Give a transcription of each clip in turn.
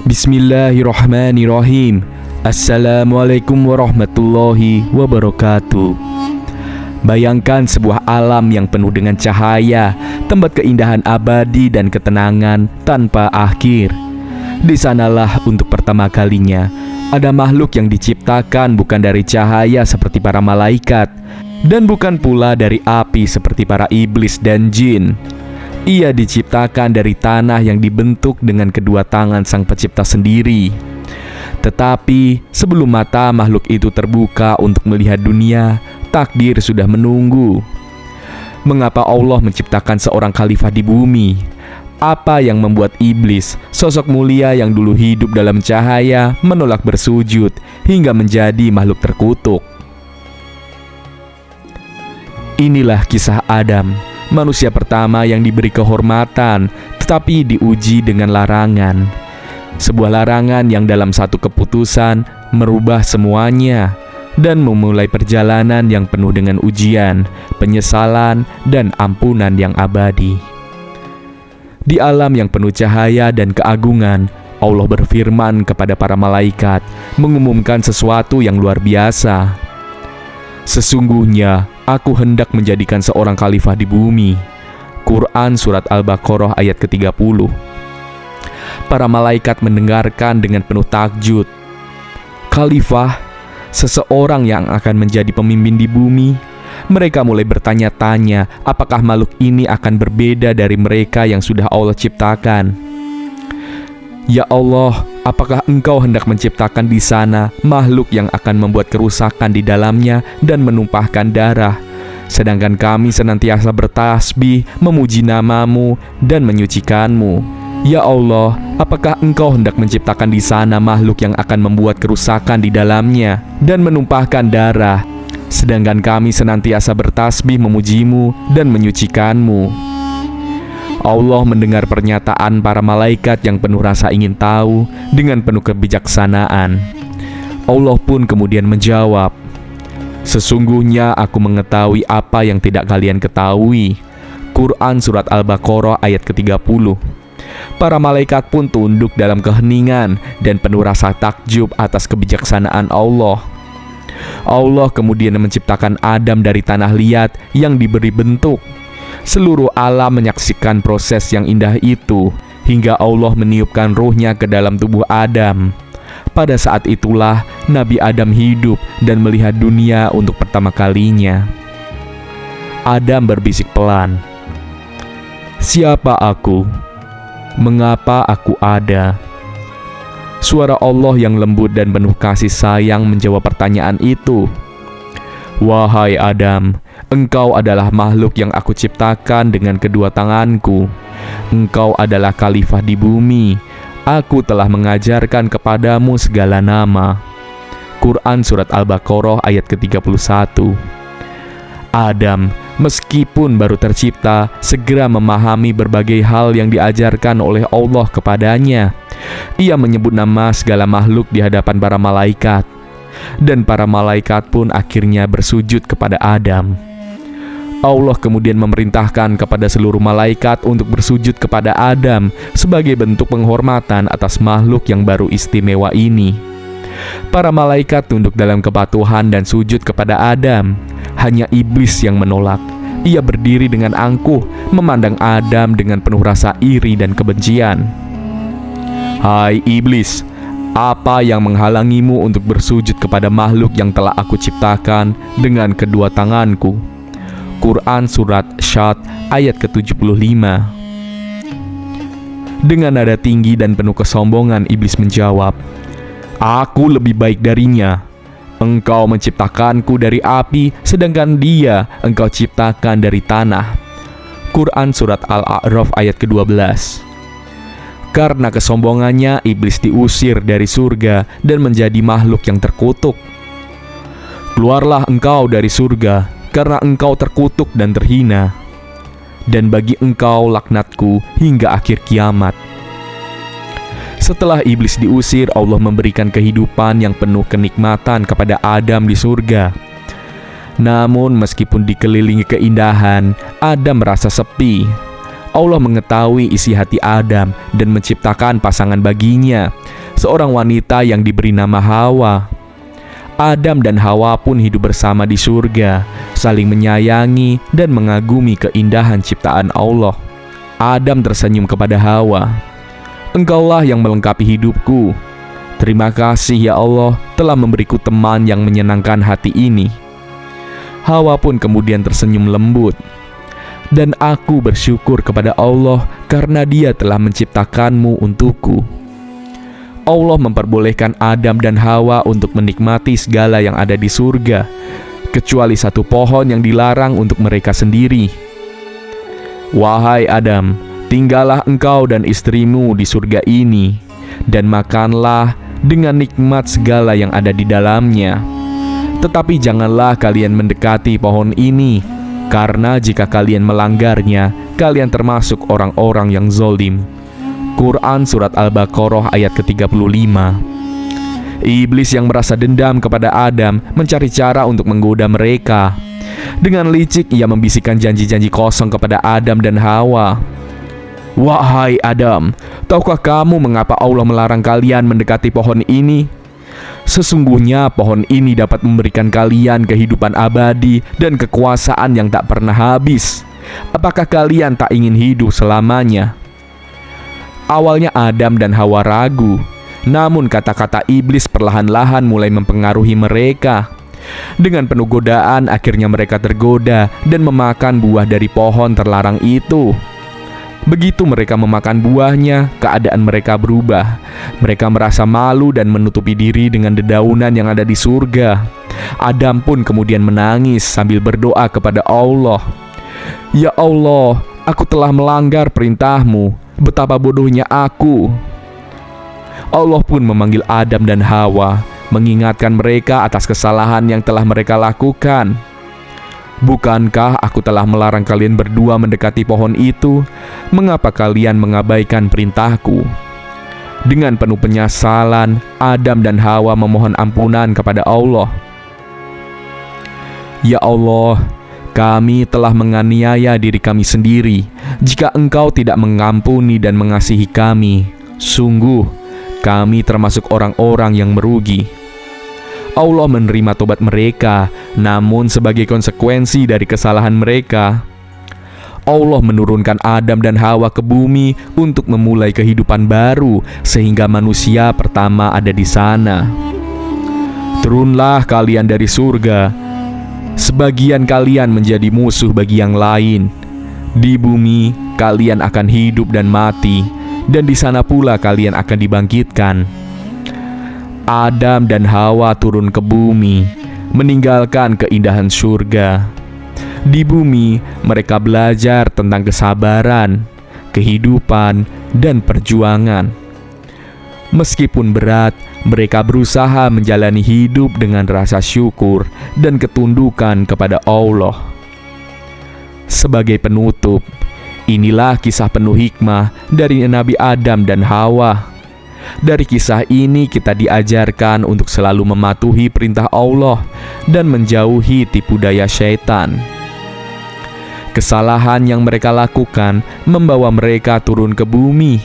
Bismillahirrahmanirrahim. Assalamualaikum warahmatullahi wabarakatuh. Bayangkan sebuah alam yang penuh dengan cahaya, tempat keindahan abadi dan ketenangan tanpa akhir. Di sanalah untuk pertama kalinya ada makhluk yang diciptakan bukan dari cahaya seperti para malaikat, dan bukan pula dari api seperti para iblis dan jin. Ia diciptakan dari tanah yang dibentuk dengan kedua tangan sang pencipta sendiri. Tetapi sebelum mata makhluk itu terbuka untuk melihat dunia, takdir sudah menunggu. Mengapa Allah menciptakan seorang khalifah di bumi? Apa yang membuat iblis, sosok mulia yang dulu hidup dalam cahaya, menolak bersujud hingga menjadi makhluk terkutuk? Inilah kisah Adam, manusia pertama yang diberi kehormatan, tetapi diuji dengan larangan. Sebuah larangan yang dalam satu keputusan merubah semuanya dan memulai perjalanan yang penuh dengan ujian, penyesalan, dan ampunan yang abadi. Di alam yang penuh cahaya dan keagungan, Allah berfirman kepada para malaikat, mengumumkan sesuatu yang luar biasa. Sesungguhnya aku hendak menjadikan seorang khalifah di bumi. Quran Surat Al-Baqarah ayat ke-30. Para malaikat mendengarkan dengan penuh takjub. Khalifah, seseorang yang akan menjadi pemimpin di bumi? Mereka mulai bertanya-tanya, apakah makhluk ini akan berbeda dari mereka yang sudah Allah ciptakan? Ya Allah, apakah Engkau hendak menciptakan di sana makhluk yang akan membuat kerusakan di dalamnya dan menumpahkan darah, sedangkan kami senantiasa bertasbih, memuji nama-Mu dan menyucikan-Mu? Ya Allah, apakah Engkau hendak menciptakan di sana makhluk yang akan membuat kerusakan di dalamnya dan menumpahkan darah, sedangkan kami senantiasa bertasbih memuji-Mu dan menyucikan-Mu? Allah mendengar pernyataan para malaikat yang penuh rasa ingin tahu dengan penuh kebijaksanaan. Allah pun kemudian menjawab, sesungguhnya aku mengetahui apa yang tidak kalian ketahui. Quran Surat Al-Baqarah ayat ke-30. Para malaikat pun tunduk dalam keheningan dan penuh rasa takjub atas kebijaksanaan Allah. Allah kemudian menciptakan Adam dari tanah liat yang diberi bentuk. Seluruh alam menyaksikan proses yang indah itu, hingga Allah meniupkan ruhnya ke dalam tubuh Adam. Pada saat itulah Nabi Adam hidup dan melihat dunia untuk pertama kalinya. Adam berbisik pelan, "Siapa aku? Mengapa aku ada?" Suara Allah yang lembut dan penuh kasih sayang menjawab pertanyaan itu. "Wahai Adam, engkau adalah makhluk yang aku ciptakan dengan kedua tanganku. Engkau adalah khalifah di bumi. Aku telah mengajarkan kepadamu segala nama." Quran Surat Al-Baqarah ayat ke-31. Adam, meskipun baru tercipta, segera memahami berbagai hal yang diajarkan oleh Allah kepadanya. Ia menyebut nama segala makhluk di hadapan para malaikat, dan para malaikat pun akhirnya bersujud kepada Adam. Allah kemudian memerintahkan kepada seluruh malaikat untuk bersujud kepada Adam sebagai bentuk penghormatan atas makhluk yang baru istimewa ini. Para malaikat tunduk dalam kepatuhan dan sujud kepada Adam. Hanya iblis yang menolak. Ia berdiri dengan angkuh, memandang Adam dengan penuh rasa iri dan kebencian. "Hai iblis, apa yang menghalangimu untuk bersujud kepada makhluk yang telah aku ciptakan dengan kedua tanganku?" Quran Surat Syad ayat ke-75. Dengan nada tinggi dan penuh kesombongan, iblis menjawab, "Aku lebih baik darinya. Engkau menciptakanku dari api, sedangkan dia engkau ciptakan dari tanah." Quran Surat Al-A'raf ayat ke-12. Karena kesombongannya, iblis diusir dari surga dan menjadi makhluk yang terkutuk. "Keluarlah engkau dari surga, karena engkau terkutuk dan terhina. Dan bagi engkau laknatku hingga akhir kiamat." Setelah iblis diusir, Allah memberikan kehidupan yang penuh kenikmatan kepada Adam di surga. Namun meskipun dikelilingi keindahan, Adam merasa sepi. Allah mengetahui isi hati Adam dan menciptakan pasangan baginya, seorang wanita yang diberi nama Hawa. Adam dan Hawa pun hidup bersama di surga, saling menyayangi dan mengagumi keindahan ciptaan Allah. Adam tersenyum kepada Hawa. "Engkaulah yang melengkapi hidupku. Terima kasih ya Allah telah memberiku teman yang menyenangkan hati ini." Hawa pun kemudian tersenyum lembut. "Dan aku bersyukur kepada Allah karena Dia telah menciptakanmu untukku." Allah memperbolehkan Adam dan Hawa untuk menikmati segala yang ada di surga, kecuali satu pohon yang dilarang untuk mereka sendiri. "Wahai Adam, tinggallah engkau dan istrimu di surga ini, dan makanlah dengan nikmat segala yang ada di dalamnya. Tetapi janganlah kalian mendekati pohon ini, karena jika kalian melanggarnya, kalian termasuk orang-orang yang zalim." Quran Surat Al-Baqarah ayat ke-35. Iblis yang merasa dendam kepada Adam mencari cara untuk menggoda mereka. Dengan licik ia membisikkan janji-janji kosong kepada Adam dan Hawa. "Wahai Adam, tahukah kamu mengapa Allah melarang kalian mendekati pohon ini? Sesungguhnya pohon ini dapat memberikan kalian kehidupan abadi dan kekuasaan yang tak pernah habis. Apakah kalian tak ingin hidup selamanya?" Awalnya Adam dan Hawa ragu, namun kata-kata iblis perlahan-lahan mulai mempengaruhi mereka. Dengan penuh godaan, akhirnya mereka tergoda dan memakan buah dari pohon terlarang itu. Begitu mereka memakan buahnya, keadaan mereka berubah. Mereka merasa malu dan menutupi diri dengan dedaunan yang ada di surga. Adam pun kemudian menangis sambil berdoa kepada Allah. "Ya Allah, aku telah melanggar perintah-Mu. Betapa bodohnya aku." Allah pun memanggil Adam dan Hawa, mengingatkan mereka atas kesalahan yang telah mereka lakukan. "Bukankah aku telah melarang kalian berdua mendekati pohon itu? Mengapa kalian mengabaikan perintahku?" Dengan penuh penyesalan, Adam dan Hawa memohon ampunan kepada Allah. "Ya Allah, kami telah menganiaya diri kami sendiri. Jika Engkau tidak mengampuni dan mengasihi kami, sungguh kami termasuk orang-orang yang merugi." Allah menerima tobat mereka, namun sebagai konsekuensi dari kesalahan mereka, Allah menurunkan Adam dan Hawa ke bumi untuk memulai kehidupan baru, sehingga manusia pertama ada di sana. "Turunlah kalian dari surga. Sebagian kalian menjadi musuh bagi yang lain. Di bumi kalian akan hidup dan mati, dan di sana pula kalian akan dibangkitkan." Adam dan Hawa turun ke bumi, meninggalkan keindahan surga. Di bumi mereka belajar tentang kesabaran, kehidupan, dan perjuangan. Meskipun berat, mereka berusaha menjalani hidup dengan rasa syukur dan ketundukan kepada Allah. Sebagai penutup, inilah kisah penuh hikmah dari Nabi Adam dan Hawa. Dari kisah ini kita diajarkan untuk selalu mematuhi perintah Allah dan menjauhi tipu daya syaitan. Kesalahan yang mereka lakukan membawa mereka turun ke bumi,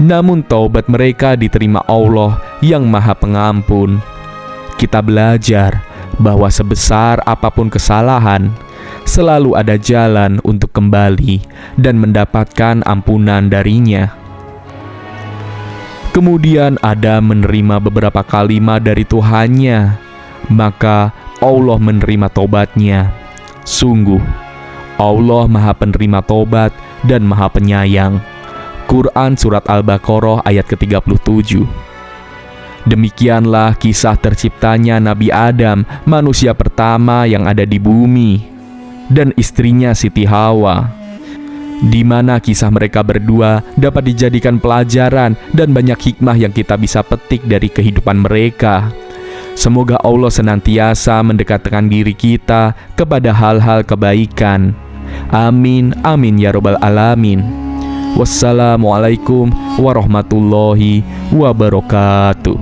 namun taubat mereka diterima Allah yang Maha Pengampun. Kita belajar bahwa sebesar apapun kesalahan, selalu ada jalan untuk kembali dan mendapatkan ampunan darinya. Kemudian Adam menerima beberapa kalimat dari Tuhannya, maka Allah menerima tobatnya. Sungguh, Allah Maha Penerima Tobat dan Maha Penyayang. Quran Surat Al-Baqarah ayat ke-37. Demikianlah kisah terciptanya Nabi Adam, manusia pertama yang ada di bumi, dan istrinya Siti Hawa, di mana kisah mereka berdua dapat dijadikan pelajaran dan banyak hikmah yang kita bisa petik dari kehidupan mereka. Semoga Allah senantiasa mendekatkan diri kita kepada hal-hal kebaikan. Amin, amin ya robbal alamin. Wassalamualaikum warahmatullahi wabarakatuh.